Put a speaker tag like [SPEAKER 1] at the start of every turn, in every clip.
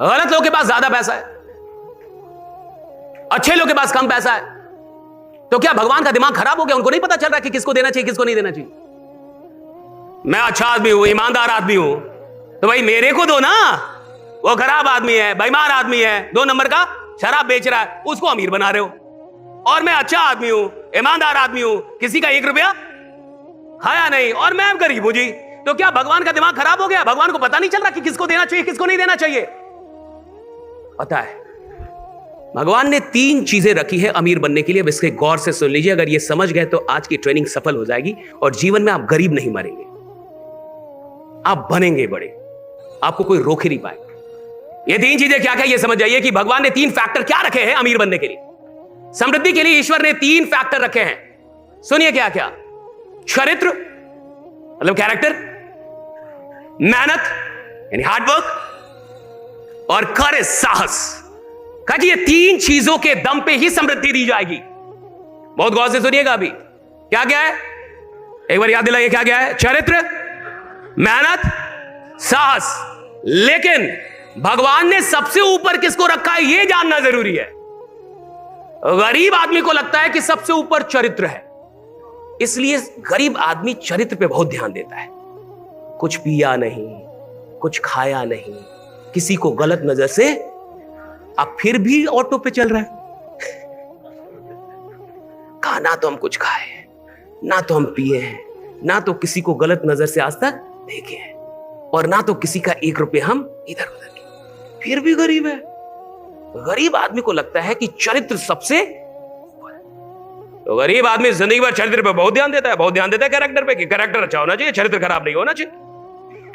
[SPEAKER 1] गलत लोगों के पास ज्यादा पैसा है, अच्छे लोगों के पास कम पैसा है। तो क्या भगवान का दिमाग खराब हो गया? उनको नहीं पता चल रहा कि किसको देना चाहिए, किसको नहीं देना चाहिए? मैं अच्छा आदमी हूं, ईमानदार आदमी हूं, तो भाई मेरे को दो ना। वो खराब आदमी है, बेईमान आदमी है, 2 नंबर का शराब बेच रहा है, उसको अमीर बना रहे हो। और मैं अच्छा आदमी हूं, ईमानदार आदमी हूं, किसी का 1 रुपया खाया नहीं, और मैं गरीब हूं जी। तो क्या भगवान का दिमाग खराब हो गया? भगवान को पता नहीं चल रहा कि किसको देना चाहिए, किसको नहीं देना चाहिए? पता है। भगवान ने 3 चीजें रखी है अमीर बनने के लिए। इसके गौर से सुन लीजिए। अगर ये समझ गए तो आज की ट्रेनिंग सफल हो जाएगी और जीवन में आप गरीब नहीं मरेंगे, आप बनेंगे बड़े, आपको कोई रोक ही नहीं पाएगा। ये 3 चीजें क्या क्या ये समझ जाइए कि भगवान ने 3 फैक्टर क्या रखे हैं अमीर बनने के लिए। समृद्धि के लिए ईश्वर ने 3 फैक्टर रखे हैं। सुनिए क्या क्या। चरित्र मतलब कैरेक्टर, मेहनत यानी हार्डवर्क, और करेज साहस। कहा कि ये 3 चीजों के दम पे ही समृद्धि दी जाएगी। बहुत गौर से सुनिएगा। अभी क्या क्या है एक बार याद दिलाइए, क्या क्या है? चरित्र, मेहनत, साहस। लेकिन भगवान ने सबसे ऊपर किसको रखा है यह जानना जरूरी है। गरीब आदमी को लगता है कि सबसे ऊपर चरित्र है, इसलिए गरीब आदमी चरित्र पे बहुत ध्यान देता है। कुछ पिया नहीं, कुछ खाया नहीं, किसी को गलत नजर से, अब फिर भी ऑटो पे चल रहा है। कहा ना तो हम कुछ खाए हैं, ना तो हम पिए हैं, ना तो किसी को गलत नजर से आज तक देखे हैं, और ना तो किसी का 1 रुपया हम इधर उधर किए, फिर भी गरीब है। गरीब आदमी को लगता है कि चरित्र सबसे, तो गरीब आदमी जिंदगी भर चरित्र पे बहुत ध्यान देता है, बहुत ध्यान देता है कैरेक्टर पे कि कैरेक्टर अच्छा होना चाहिए, चरित्र खराब नहीं होना चाहिए।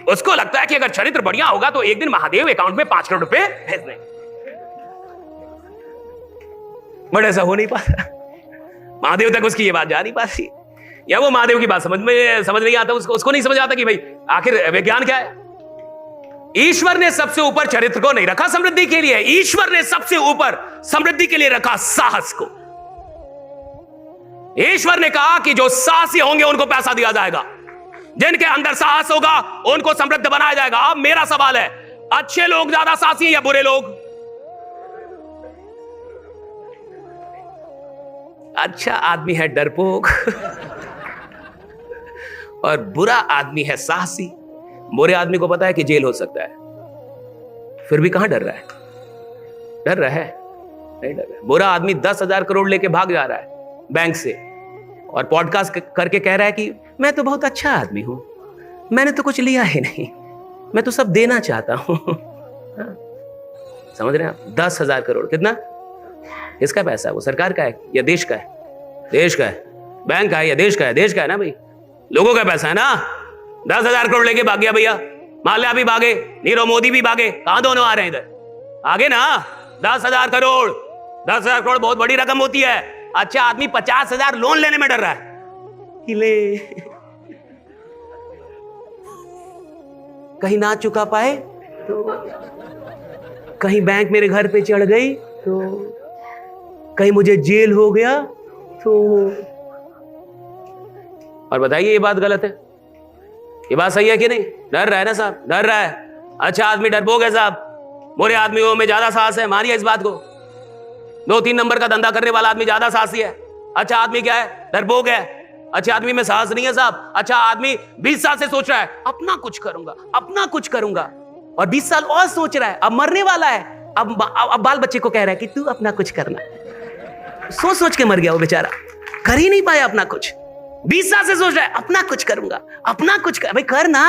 [SPEAKER 1] उसको लगता है कि अगर चरित्र बढ़िया होगा तो एक दिन महादेव अकाउंट में 5 करोड़ रुपए भेज दें। बट ऐसा हो नहीं पाता, महादेव तक उसकी ये बात जा नहीं पाती, या वो महादेव की बात समझ नहीं आता, उसको नहीं समझ आता कि भाई आखिर विज्ञान क्या है। ईश्वर ने सबसे ऊपर चरित्र को नहीं रखा समृद्धि के लिए, ईश्वर ने सबसे ऊपर समृद्धि के लिए रखा साहस को। ईश्वर ने कहा कि जो साहसी होंगे उनको पैसा दिया जाएगा, जिनके अंदर साहस होगा उनको समृद्ध बनाया जाएगा। अब मेरा सवाल है, अच्छे लोग ज्यादा साहसी हैं या बुरे लोग? अच्छा आदमी है डरपोक और बुरा आदमी है साहसी। बुरे आदमी को पता है कि जेल हो सकता है, फिर भी कहां डर रहा है? डर रहा है? नहीं डर रहा है। बुरा आदमी 10,000 करोड़ लेके भाग जा रहा है बैंक से और पॉडकास्ट करके कह रहा है कि मैं तो बहुत अच्छा आदमी हूं, मैंने तो कुछ लिया ही नहीं, मैं तो सब देना चाहता हूं। समझ रहे हैं आप? 10,000 करोड़ कितना? किसका पैसा है वो? सरकार का है या देश का है? देश का है। बैंक का है या देश का है? देश का है ना भाई, लोगों का पैसा है ना। 10,000 करोड़ लेके भाग गया भैया, माल्या भी भागे, नीरव मोदी भी भागे, कहां दोनों आ रहे हैं इधर? आगे ना 10,000 करोड़। 10,000 करोड़ बहुत बड़ी रकम होती है। अच्छा आदमी 50,000 लोन लेने में डर रहा है, ले कहीं ना चुका पाए तो, कहीं बैंक मेरे घर पे चढ़ गई तो, कहीं मुझे जेल हो गया तो। और बताइए ये बात गलत है, ये बात सही है कि नहीं? डर रहा है ना साहब, डर रहा है। अच्छा आदमी डरपोक है साहब, बुरे आदमियों में ज्यादा साहस है, मानिए इस बात को। 2-3 नंबर का धंधा करने वाला आदमी ज्यादा साहसी है। अच्छा आदमी क्या है? डरपोक है। अच्छा आदमी में साहस नहीं है साहब। अच्छा आदमी 20 साल से सोच रहा है अपना कुछ करूंगा, अपना कुछ करूंगा, और 20 साल और सोच रहा है, अब मरने वाला है, अब बाल बच्चे को कह रहा है कि तू अपना कुछ करना। सोच सोच के मर गया वो बेचारा, कर ही नहीं पाया अपना कुछ। 20 साल से सोच रहा है अपना कुछ करूंगा, अपना कुछ कर। भाई कर ना,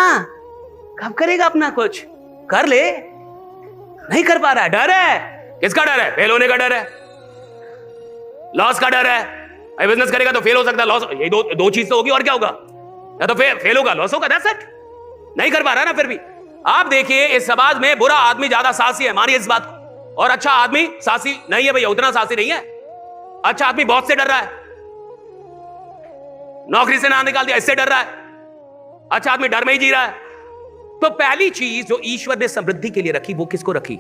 [SPEAKER 1] कब करेगा अपना कुछ? कर ले, नहीं कर पा रहा है। डर है। किसका डर है? फेल होने का डर है, लॉस का डर है। भाई बिजनेस करेगा तो फेल हो सकता है, लॉस, ये दो चीज तो होगी, और क्या होगा? या तो फेल होगा, लॉस होगा, दैट्स इट। नहीं कर पा रहा ना फिर भी। आप देखिए इस समाज में बुरा आदमी ज्यादा साहसी है, मानिए इस बात को, और अच्छा आदमी साहसी नहीं है भैया, उतना साहसी नहीं है। अच्छा आदमी बहुत से डर रहा है, नौकरी से ना निकाल दिया इससे डर रहा है। अच्छा आदमी डर में ही जी रहा है। तो पहली चीज जो ईश्वर ने समृद्धि के लिए रखी वो किसको रखी?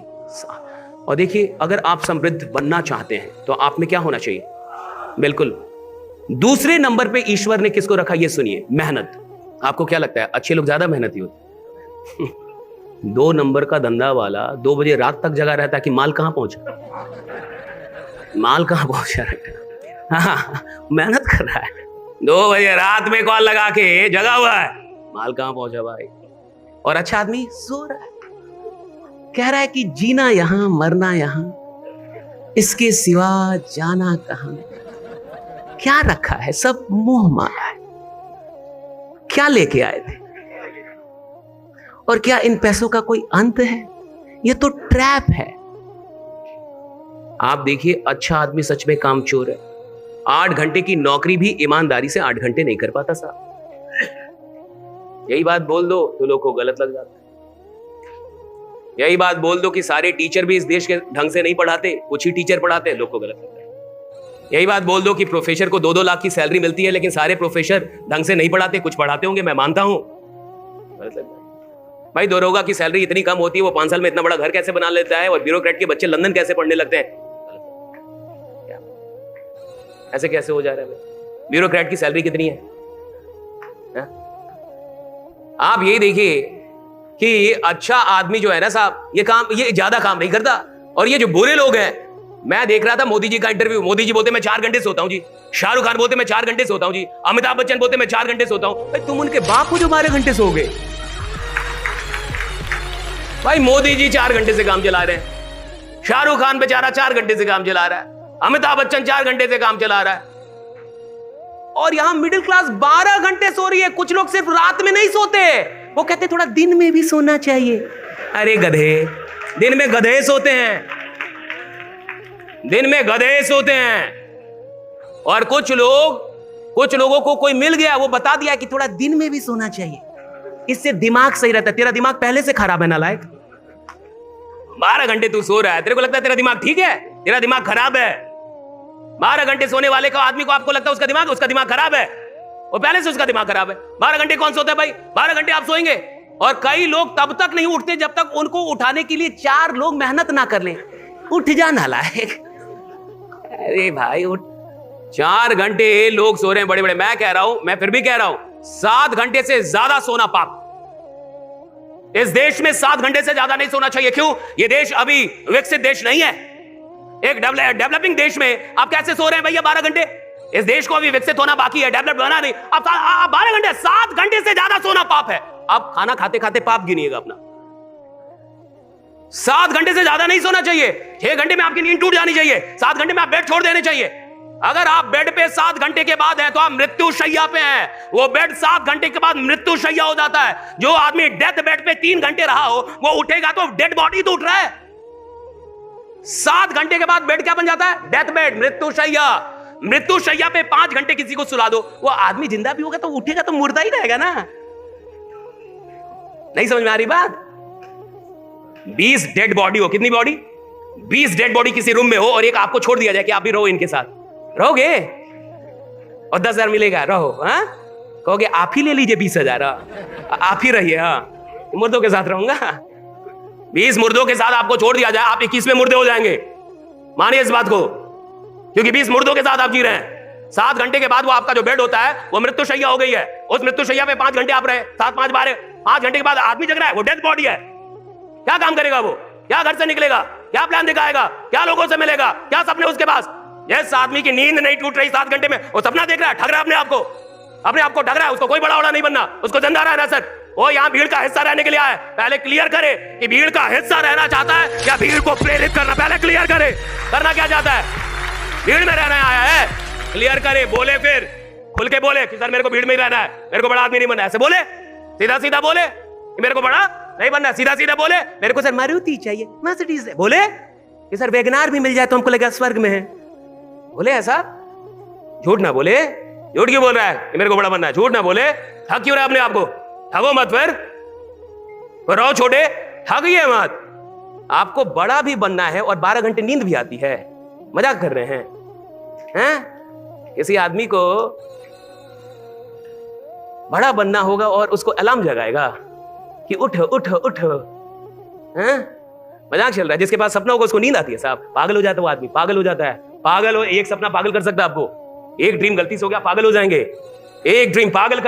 [SPEAKER 1] और देखिए अगर आप समृद्ध बनना चाहते हैं तो आप में क्या होना चाहिए? बिल्कुल दूसरे नंबर पे ईश्वर ने किसको रखा ये सुनिए, मेहनत। आपको क्या लगता है अच्छे लोग ज्यादा मेहनती होते? 2 नंबर का धंधा वाला 2 बजे रात तक जगा रहता है कि माल कहां पहुंचा, माल कहां पहुंचा रहा है। हाँ, मेहनत कर रहा है, 2 बजे रात में कॉल लगा के जगा हुआ है, माल कहां पहुंचा भाई। और अच्छा आदमी सो रहा है, कह रहा है कि जीना यहां मरना यहां, इसके सिवा जाना कहां। क्या रखा है, सब मोह माया है। क्या लेके आए थे और क्या इन पैसों का कोई अंत है? ये तो ट्रैप है। आप देखिए, अच्छा आदमी सच में कामचोर है। 8 घंटे की नौकरी भी ईमानदारी से 8 घंटे नहीं कर पाता साहब। यही बात बोल दो तो लोग को गलत लग जाता है। यही बात बोल दो कि सारे टीचर भी इस देश के ढंग से नहीं पढ़ाते, कुछ ही टीचर पढ़ाते, लोग को गलत लगता है। यही बात बोल दो कि प्रोफेसर को 2-2 लाख की सैलरी मिलती है, लेकिन सारे प्रोफेसर ढंग से नहीं पढ़ाते, कुछ पढ़ाते होंगे, मैं मानता हूं, गलत लगता है। भाई दरोगा की सैलरी इतनी कम होती है, वो 5 साल में इतना बड़ा घर कैसे बना लेता है, और ब्यूरोक्रेट के बच्चे लंदन कैसे पढ़ने लगते हैं, ऐसे कैसे हो जा रहा है? ब्यूरोक्रेट की सैलरी कितनी है? आप यही देखिए कि अच्छा आदमी जो है ना साहब, ये ज्यादा काम नहीं करता। और ये जो बुरे लोग हैं, मैं देख रहा था मोदी जी का इंटरव्यू, मोदी जी बोलते मैं 4 घंटे सोता हूं जी, शाहरुख खान बोलते मैं 4 घंटे सोता हूं जी, अमिताभ बच्चन बोलते मैं 4 घंटे सोता हूं। भाई तुम उनके बाप को जो 12 घंटे सो गए। भाई मोदी जी 4 घंटे से काम चला रहे हैं, शाहरुख खान बेचारा 4 घंटे से काम चला रहा है, अमिताभ बच्चन 4 घंटे से काम चला रहा है, और यहां मिडिल क्लास 12 घंटे सो रही है। कुछ लोग सिर्फ रात में नहीं सोते, वो कहते थोड़ा दिन में भी सोना चाहिए। अरे गधे, दिन में गधे सोते हैं, दिन में गधे सोते हैं। और कुछ लोगों को कोई मिल गया, वो बता दिया कि थोड़ा दिन में भी सोना चाहिए, इससे दिमाग सही रहता है। तेरा दिमाग पहले से खराब है नालायक। 12 घंटे तू सो रहा है, तेरे को लगता है तेरा दिमाग ठीक है? तेरा दिमाग खराब है। 12 घंटे सोने वाले का आदमी को आपको लगता है उसका दिमाग खराब है, वो पहले से उसका दिमाग खराब है। 12 घंटे कौन सोता है भाई? 12 घंटे आप सोएंगे। और कई लोग तब तक नहीं उठते जब तक उनको उठाने के लिए 4 लोग मेहनत ना कर लें। उठ जा नालायक। अरे भाई उठ। 4 घंटे लोग सो रहे हैं बड़े बड़े। मैं फिर भी कह रहा हूं 7 घंटे से ज्यादा सोना पाप। इस देश में 7 घंटे से ज्यादा नहीं सोना चाहिए। क्यों? ये देश अभी विकसित देश नहीं है। एक डेवलपिंग देश में आप कैसे सो रहे हैं भैया 12 घंटे? इस देश को अभी विकसित होना बाकी है, डेवलप बना नहीं। आप 12 घंटे, 7 घंटे से ज्यादा सोना पाप है। आप खाना खाते खाते पाप गिनिएगा अपना। 7 घंटे से ज्यादा नहीं सोना चाहिए। 6 घंटे में आपकी नींद टूट जानी चाहिए। 7 घंटे में आप बेड छोड़ देने चाहिए। अगर आप बेड पे 7 घंटे के बाद हैं तो आप मृत्यु शैया पे हैं। वो बेड 7 घंटे के बाद मृत्यु शैया हो जाता है। जो आदमी डेथ बेड पे 3 घंटे रहा हो, वो उठेगा तो डेड बॉडी तो उठ रहा है। 7 घंटे के बाद बेड क्या बन जाता है? डेथ बेड, मृत्यु शैया। मृत्यु शैया पे 5 घंटे किसी को सुला दो, वो आदमी जिंदा भी होगा तो उठेगा तो मुर्दा ही रहेगा ना। नहीं समझ में आ रही बात? 20 डेड बॉडी हो, कितनी बॉडी? 20 डेड बॉडी किसी रूम में हो और एक आपको छोड़ दिया जाए कि आप भी रहो इनके साथ, रहोगे? और 10,000 मिलेगा, रहो। हाँ, कहोगे आप ही ले लीजिए 20,000, आप ही रहिए। हाँ, मुर्दों के साथ रहूंगा। 20 मुर्दों के साथ आपको छोड़ दिया जाए, आप 21वें मुर्दे हो जाएंगे। मानिए इस बात को, क्योंकि 20 मुर्दों के साथ आप जी रहे हैं। 7 घंटे के बाद वो आपका जो बेड होता है वो मृत्यु शैया हो गई है। उस मृत्यु शैया पे 5 घंटे आप रहे, 7 5 12, 5 घंटे के बाद आदमी जग रहा है, वो डेड बॉडी है। क्या काम करेगा वो? क्या घर से निकलेगा? क्या प्लान दिखाएगा? क्या लोगों से मिलेगा? क्या सपने उसके पास? जिस आदमी की नींद नहीं टूट रही 7 घंटे में, वो सपना देख रहा है, ठग रहा है अपने आप को ठग रहा है। उसको कोई बड़ा बड़ा नहीं बनना, उसको जिंदा रहना सर। वो यहाँ भीड़ का हिस्सा रहने के लिए आया है। पहले क्लियर करे कि भीड़ का हिस्सा रहना चाहता है या भीड़ को प्रेरित करना। पहले क्लियर करे, करना क्या चाहता है? भीड़ में रहना आया है, क्लियर करे। बोले फिर खुल के बोले कि सर मेरे को भीड़ में ही रहना है, मेरे को बड़ा आदमी नहीं बनना है। ऐसे बोले, सीधा सीधा बोले कि मेरे को बड़ा नहीं बनना। सीधा सीधा बोले मेरे को सर मारुति चाहिए, मर्सिडीज। बोले कि सर वैगनार भी मिल जाए तो हमको लगेगा स्वर्ग में है। बोले ऐसा? झूठ ना बोले। झूठ क्यों बोल रहा है कि मेरे को बड़ा बनना है? झूठ ना बोले। ठग क्यों रहा है अपने आप को? ठगो मत फिर, रहो छोटे, ठगिए मत। आपको बड़ा भी बनना है और 12 घंटे नींद भी आती है। मजाक कर रहे हैं? किसी आदमी को बड़ा बनना होगा और उसको अलार्म जगाएगा कि उठ उठ उठ। हैं? मजाक चल रहा है। जिसके पास सपना होगा उसको नींद आती है साहब। पागल हो जाता है वो आदमी, पागल हो जाता है। पागल हो, एक सपना पागल कर सकता है आपको। एक ड्रीम गलती से हो गया, पागल हो जाएंगे। एक ड्रीम पागल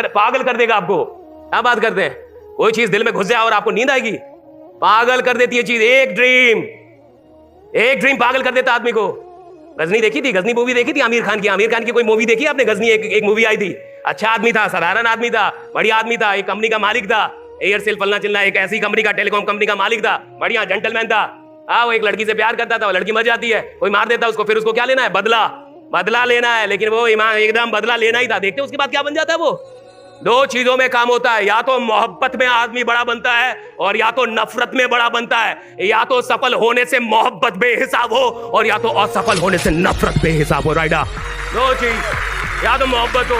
[SPEAKER 1] कर देगा आपको। क्या बात करते हैं? कोई चीज दिल में घुस जाए और आपको नींद आएगी, पागल कर देती है चीज। एक ड्रीम पागल कर देता आदमी को। गजनी देखी थी? गजनी मूवी देखी थी आमिर खान की? आमिर खान की कोई मूवी देखी आपने? गजनी एक मूवी आई थी। अच्छा आदमी था, साधारण आदमी था, बढ़िया आदमी था, एक कंपनी का मालिक था, एयरसेल फलना चिलना, एक ऐसी कंपनी का, टेलीकॉम कंपनी का मालिक था, बढ़िया जेंटलमैन था। वो एक लड़की से प्यार करता था, वो लड़की मर जाती है, कोई मार देता उसको, फिर उसको क्या लेना है? बदला लेना है। लेकिन वो ईमान एकदम बदला लेना ही था। देखते उसके बाद क्या बन जाता है वो? दो चीजों में काम होता है, या तो मोहब्बत में आदमी बड़ा बनता है और या तो नफरत में बड़ा बनता है। या तो सफल होने से मोहब्बत बेहिसाब हो और या तो असफल होने से नफरत बेहिसाब हो। राइडा, दो चीज, या तो मोहब्बत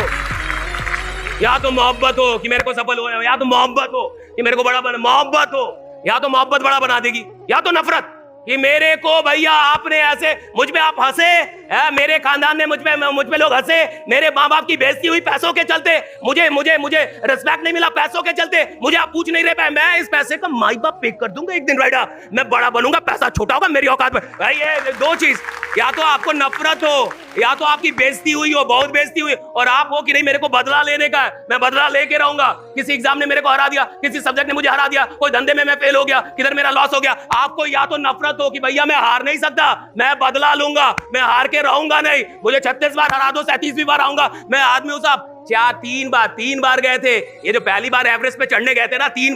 [SPEAKER 1] हो कि मेरे को सफल हो, या तो मोहब्बत हो कि मेरे को बड़ा बना। मोहब्बत हो या तो मोहब्बत बड़ा बना देगी, या तो नफरत कि मेरे को भैया आपने ऐसे मुझ पे आप हंसे, मेरे खानदान में मुझ पे लोग हंसे, मेरे माँ बाप की बेइज्जती हुई पैसों के चलते, मुझे रिस्पेक्ट नहीं मिला पैसों के चलते, मुझे आप पूछ नहीं रहे, मैं इस पैसे का माई बाप पे कर दूंगा एक दिन। राइडा, मैं बड़ा बनूंगा, पैसा छोटा होगा मेरी औकात में। भाई ये दो चीज, या तो आपको नफरत हो या तो आपकी बेइज्जती हुई हो, बहुत बेइज्जती हुई, और आप हो कि नहीं मेरे को बदला लेने का है, मैं बदला लेके रहूंगा। किसी एग्जाम ने मेरे को हरा दिया, किसी सब्जेक्ट ने मुझे हरा दिया, कोई धंधे में मैं फेल हो गया, किधर मेरा लॉस हो गया। आपको या तो नफरत हो कि भैया मैं हार नहीं सकता, मैं बदला लूंगा, मैं हार के रहूंगा नहीं, मुझे 36 बार हरा दो, 37वीं बार आऊंगा, मैं आदमी हूं साहब। तीन बार गए थे ये, जो पहली बार एवरेस्ट पे चढ़ने गए थे ना, 3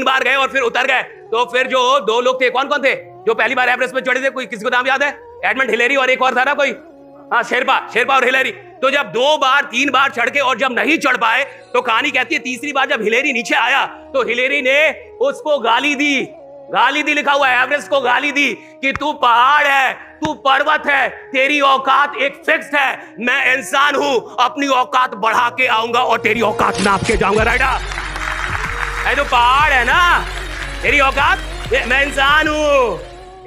[SPEAKER 1] बार गए और फिर उतर गए। तो फिर जो दो लोग थे, कौन थे जो पहली बार एवरेस्ट पे चढ़े थे? कोई किसी को नाम याद है? एडमंड हिलेरी और एक और था ना कोई, हाँ शेरपा और हिलेरी। तो जब 3 बार चढ़ के और जब नहीं चढ़ पाए तो कहानी कहती है तीसरी बार जब हिलेरी नीचे आया तो हिलेरी ने उसको गाली दी, लिखा हुआ है, एवरेस्ट को गाली दी कि तू पहाड़ है, तू पर्वत है, तेरी औकात एक फिक्स्ड है, मैं इंसान हूं, अपनी औकात बढ़ा के आऊंगा और तेरी औकात नाप के जाऊंगा। राइडा, तो पहाड़ है ना, तेरी औकात, मैं इंसान हूं,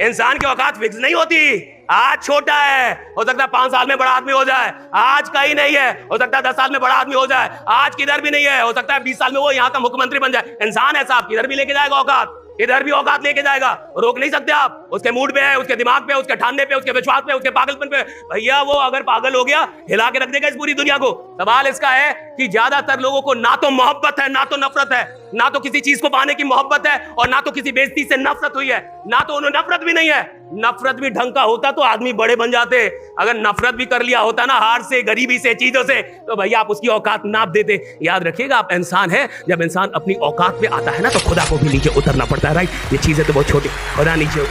[SPEAKER 1] इंसान की औकात फिक्स नहीं होती। आज छोटा है, हो सकता है 5 साल में बड़ा आदमी हो जाए, आज कहीं नहीं है, हो सकता है 10 साल में बड़ा आदमी हो जाए, आज किधर भी नहीं है, हो सकता है 20 साल में वो यहाँ का मुख्यमंत्री बन जाए। इंसान है साहब, किधर भी लेके जाएगा औकात, इधर भी औकात लेके जाएगा, रोक नहीं सकते आप। उसके मूड पे है, उसके दिमाग पे, उसके ठानने पे, उसके विश्वास पे, उसके पागलपन पे। भैया वो अगर पागल हो गया, हिला के रख देगा इस पूरी दुनिया को। सवाल इसका है कि ज्यादातर लोगों को ना तो मोहब्बत है ना तो नफरत है, ना तो किसी चीज को पाने की मोहब्बत है और ना तो किसी बेइज्जती से नफरत हुई है, ना तो उन्हें नफरत भी नहीं है। नफरत भी ढंग का होता तो आदमी बड़े बन जाते। अगर नफरत भी कर लिया होता ना हार से, गरीबी से, चीजों से, तो भैया आप उसकी औकात नाप देते। याद रखिएगा, आप इंसान है, जब इंसान अपनी औकात पे आता है ना तो खुदा को भी नीचे उतरना पड़ता है। राइट, ये चीजें तो बहुत छोटी, खुदा नीचे